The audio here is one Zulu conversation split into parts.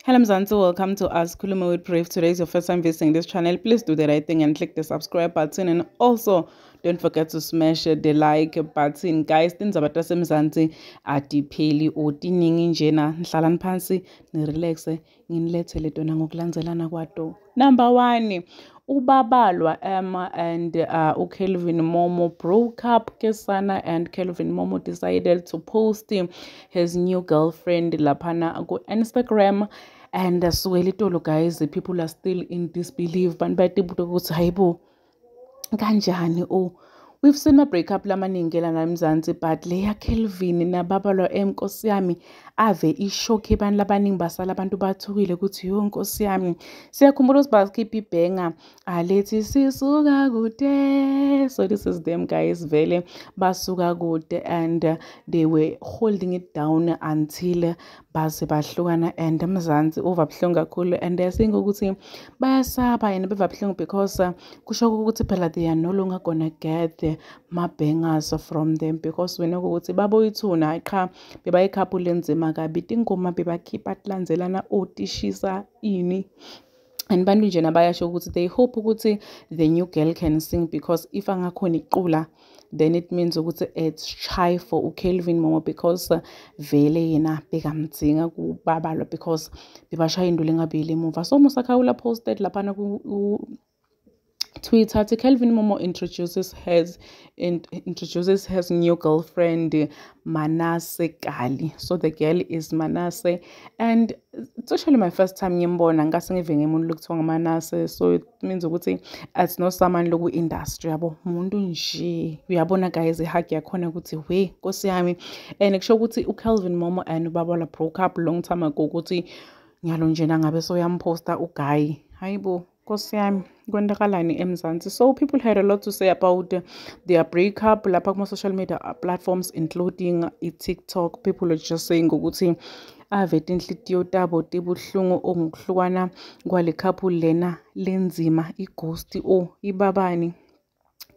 Hello Mzansi, welcome to us Khuluma with Brave. Today is your first time visiting this channel. Please do the right thing and click the subscribe button, and also don't forget to smash the like button. Guys, tindzaba taseMzansi atipheli otiningi njena. Nhlalani phansi nirelaxe nginilethele tona ngokulandzelana kwato. Number 1, uBabalwa and Kelvin Momo broke up. Kesana and Kelvin Momo decided to post his new girlfriend lapana on Instagram. And suelitolo guys, the people are still in disbelief. Kanjani we've seen a breakup lamaningi la Mzansi, but leya Kelvin naBabalwa Nkosi yami ave ishoke abantu labaningi basala abantu bathukile ukuthi yo Nkosi yami siyakhumbula sibakhipha ibhenga alethi sisuka kude. So this is them guys, vele basuka kude, and they were holding it down until base bahlukana. And Mzansi overbuhlungu kakhulu, and they're saying ukuthi bayasaba and bevabuhlungu because kusho ukuthi phela they are no longer gonna get my bangers from them, because we know ukuthi baboyithuna qha bebayikhapule nzima kabi tingoma bebakhipha tilandzelana otishisa ini. And bantu nje nabayasho ukuthi they hope ukuthi the new girl can sing, because if angakhona iqula then it means ukuthi it's shy for Kelvin Momo, because vele yena bekamdzinga kuBabalwa because bebashaya indulu engabili emuva. So Musakawula posted lapana ku Twitter, Kelvin Momo introduces his new girlfriend Manasseh Kali. So the girl is Manasseh, and it's actually my first time ngimbona ngase ngive ngemuntu lokuthiwa Manasseh. So it means ukuthi it's not someone loku industry yabo umuntu nje uyabona guys ihag yakhona ukuthi we Nkosi yami. And kusho ukuthi uKelvin Momo and uBabalwa broke up long time ago, ukuthi nyalo njena ngabe so yamposta uGuy. Hayibo Nkosi yami kwendakalani eMzansi. So people had a lot to say about their breakup lapha kuma social media platforms, including TikTok. People are just saying ukuthi ave tinhlitiyo tabo tibuhlungu ongukuhlukana kwale couple lena lenzima ighost ibabani.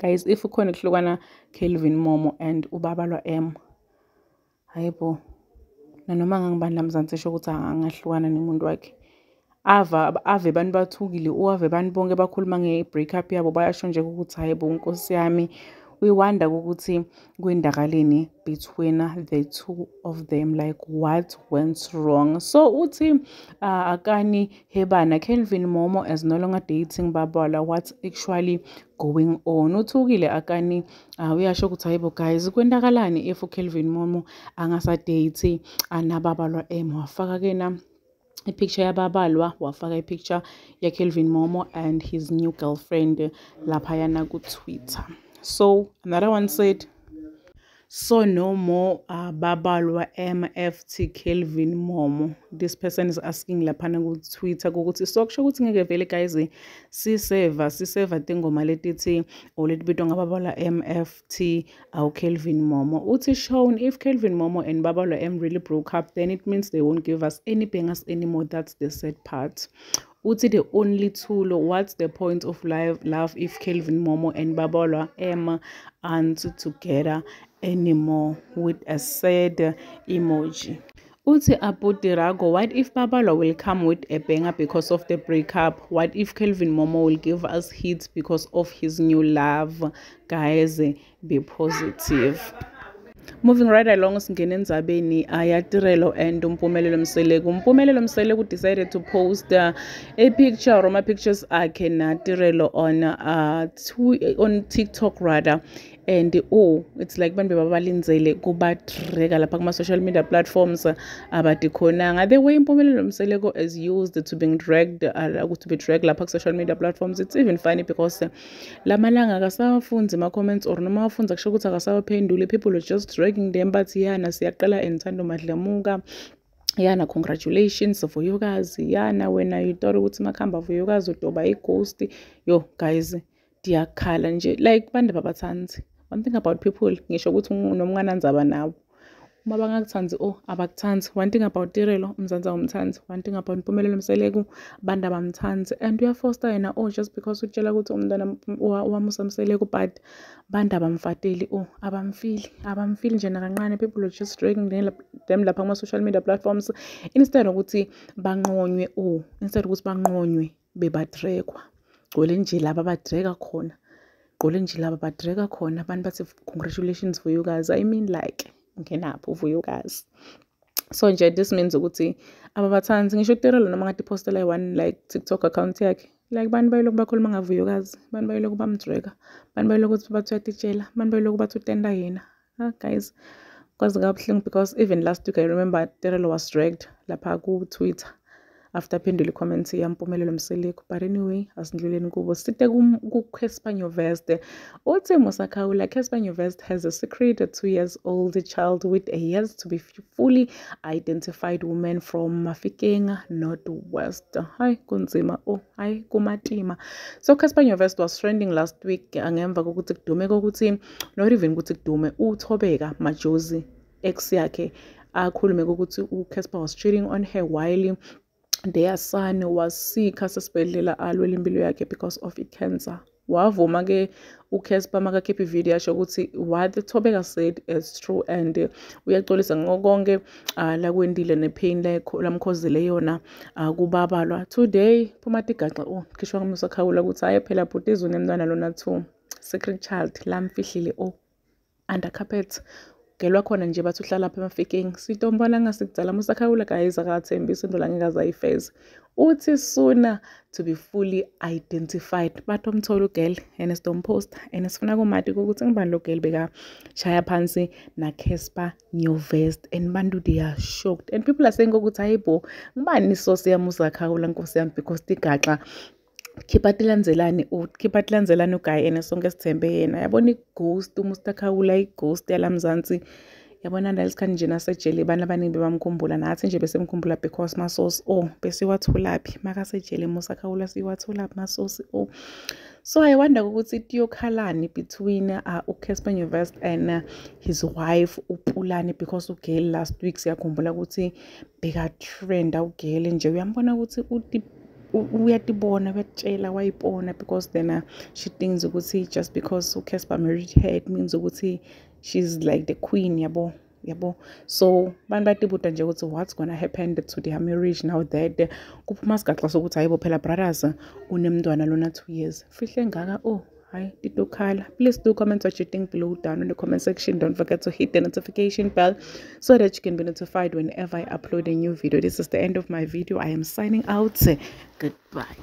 Guys, if ukhona kuhlukana Kelvin Momo and uBabalwa hayibo nanoma ngangibani la Mzansi esho ukuthi angahlukana nemuntu wakhe. Ave bantu bathukile, ave bantu bonke bakhuluma nge-breakup yabo bayasho nje ukuthi hayibo Nkosi yami, we wonder ukuthi kwendakaleni between the two of them, like what went wrong. So uthi akani hebana Kelvin Momo is no longer dating Babalwa. What's actually going on? Uthukile akani uyasho ukuthi hayibo guys kwendakalani if Kelvin Momo angasadate anaBabalwa wafaka kena a picture ya Babalwa, wafaka a picture ya Kelvin Momo and his new girlfriend lapayana ku Twitter. So another one said, so no more Babalwa MFT Kelvin Momo. This person is asking lapana ku Twitter ukuthi so kusho ukuthi ngeke vele guys siseva tingoma letithi o letibitwa ngaBabalwa MFT au Kelvin Momo. Uthi shown if Kelvin Momo and Babalwa really broke up, then it means they won't give us any bangers anymore. That's the sad part. Uthi the only tool, what's the point of love if Kelvin Momo and Babalwa aren't together anymore, with a sad emoji. Uthi Aputirago, what if Babalwa will come with a banger because of the breakup? What if Kelvin Momo will give us hits because of his new love? Guys, be positive. Moving right along, singene endzabeni ya Tirelo&Mpumelelo uMpumelelo Mseleku decided to post a picture or my pictures akhe na Tirelo on TikTok rather. And it's like bantu babalinzele kuba trigger lapha kuma social media platforms abadikhonanga. The way Mpumelelo Mseleku is used to being dragged to be dragged lapha ku social media platforms, it's even funny because lamalanga akasafunzi ma comments or noma afunza kusho ukuthi akasabaphendule. People are just dragging them, but yana siyaqala enthando madlamuka, yana congratulations for you guys, yana wena you thought ukuthi makhamba for you guys udoba ighost. Yo guys diyakhala nje like bantu babathanzi. One thing about people ngisho ukuthi noma unganandzaba nawo uma bangakuthandi abakuthandi. One thing about Tirelo, Mzansi awumthandi. One thing about Mpumelelo Mseleku, abantu abamthandi. And uyafosta yena just because utshela ukuthi umntwana wamusa Mseleku, but abantu abamfateli abamfili nje nakancane. People are just dragging them lapha kuma-social media platforms instead ukuthi banqonywe instead ukuthi banqonywe bebadrekwa. Gcwele nje laba badreka khona. Gcwele nje laba badreka khona. Abantu bathi congratulations for you guys. I mean like ngenapho for you guys. So nje this means ukuthi ababathanzi ngisho Tirelo noma ngathi postela one like TikTok account yakhe. Like bantu bayiloko bakhuluma ngavuyokazi, bantu bayiloko bamdreka, bantu bayiloko ukuthi bathi uyatitshela, bantu bayiloko bathi utenda yena. Guys, kwazi kabuhlungu because even last week I remember Tirelo was dragged lapha ku Twitter after aphendule comment yaMpumelelo Mseleku. But anyway, asindluleni kubo. Site ku Casspers Nyuvest. Uthi Musakhawula, Casspers Nyuvest has a secret, a 2-year-old child with a yet to be fully identified woman from Mafikeng, Northwest. Hi, kunzima. Hi, kumatima. So Casspers Nyuvest was trending last week. Angemva kokuthi kudume kokuthi, not even ukuthi kudume, uThobeka Majozi, ex yakhe, akhulume kokuthi uCasspers was cheating on her while their son was sick asesibhedlela alwela impilo yakhe because of cancer. Wavuma ke uCasspers makakhipha ivideo yasho ukuthi what Thobeka said is true and uyaxolisa ngokonke la kwendile nepain lamkhozele yona kubabalwa. Today phuma tigaxa khishwa nguMusakhawula ukuthi hayi phela bhuti izwe nemntwana lona too. Secret child lamfihlile under carpet. Gelwa khona nje bathi uhlala lapha eMafikeng. Sitombona ngasikudala Musakhawula guys akathembisa into la ngeke azayifeza. Uthi sooner to be fully identified. Bathi umtholo girl and sitompost and sifuna kumati ukuthi ngibani lo girl beka shaya phansi na Casspers Nyuvest and bantu they are shocked and people are saying ukuthi hayibo ngibani isosi ya Musakhawula nkosi yami because tigaxa khipha tilandzelane uguy ene sonke sithembe yena. Yabona ighost uMusakhawula ighost yala Mzansi. Yabona ndalisikhathi nje nasejele abantu abaningi bebamkhumbula nathi nje besemkhumbula because masosi besiwathulaphi makasejele Musakhawula siwathulaphi masosi So I wonder ukuthi tiyokhalani between uCasspers Nyuvest and his wife uPulani because ugirl last week siyakhumbula ukuthi beka trend ugirl nje uyambona ukuthi uyatibona betshela wayibona because then she thinks ukuthi just because uCasspers married her it means ukuthi she's like the queen yabo. So bantu batibuta nje ukuthi what's gonna happen to their marriage now that kuphuma sigaxa sokuthi hayibo phela brothers unemntwana lona 2 years fihle ngaka hi titokhala. Please do comment what you think below down in the comment section. Don't forget to hit the notification bell so that you can be notified whenever I upload a new video. This is the end of my video. I am signing out. Goodbye.